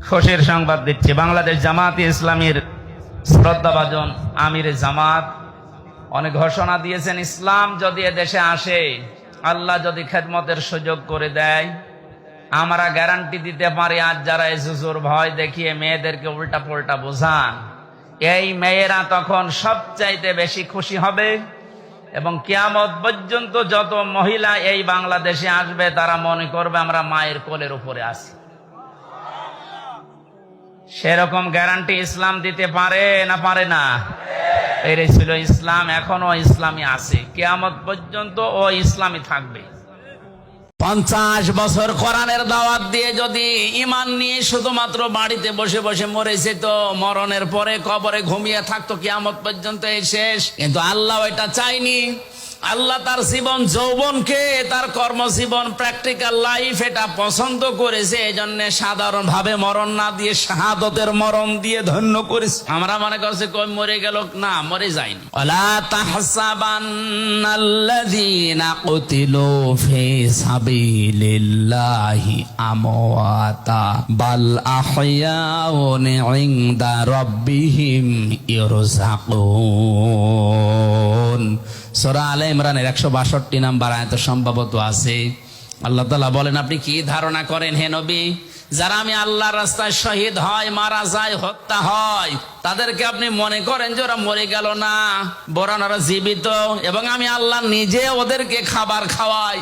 খুশির সংবাদ দিচ্ছি, বাংলাদেশ জামাত ইসলামীর শ্রদ্ধাভাজন আমিরে জামাত অনেক ঘোষণা দিয়েছেন, ইসলাম যদি এদেশে আসে, আল্লাহ যদি খেদমতের সুযোগ করে দেয়, আমরা গ্যারান্টি দিতে পারি, আজ যারা হুজুর ভয় দেখিয়ে মেয়েদেরকে উল্টা পাল্টা বোঝান, এই মেয়েরা তখন সবচাইতে বেশি খুশি হবে এবং কিয়ামত পর্যন্ত যত মহিলা এই বাংলাদেশে আসবে তারা মনে করবে আমরা মায়ের কোলের উপরে আছি। সেরকম গ্যারান্টি ইসলাম দিতে পারে না পারে না? এই ছিল ইসলাম, এখনো ইসলামী আছে, কিয়ামত পর্যন্ত ও ইসলামী থাকবে। 50 বছর কোরআনের দাওয়াত দিয়ে যদি ঈমান নিয়ে শুধুমাত্র বাড়িতে বসে বসে মরেছে, তো মরণের পরে কবরে ঘুমিয়ে থাকতো, কিয়ামত পর্যন্ত এই শেষ। কিন্তু আল্লাহ এটা চাইনি। আল্লাহ তার জীবন যৌবনকে, তার কর্মজীবন, প্র্যাকটিক্যাল লাইফ এটা পছন্দ করেছে। এই জন্য সাধারণ ভাবে মরণ না দিয়ে শাহাদতের মরণ দিয়ে ধন্য করেছে। আমরা মনে করছি কই মরে গেল, না, মরে যায়নি। ওয়ালা তাহসাবান্নাল্লাযীনা কুতিলু ফি সাবিলিল্লাহি আমওয়াতা বাল আহইয়াউন ইনদা রাব্বিহিম ইরযাকুন। সূরা আলে ইমরানের 162 নম্বর আয়াতে সম্ভবত আছে। আল্লাহ তাআলা বলেন, আপনি কি ধারণা করেন হে নবী, যারা আমি আল্লাহর রাস্তায় শহীদ হয়, মারা যায়, হত্যা হয়, তাদেরকে আপনি মনে করেন যে ওরা মরে গেল? না, বরং ওরা জীবিত, এবং আমি আল্লাহ নিজে ওদেরকে খাবার খাওয়াই।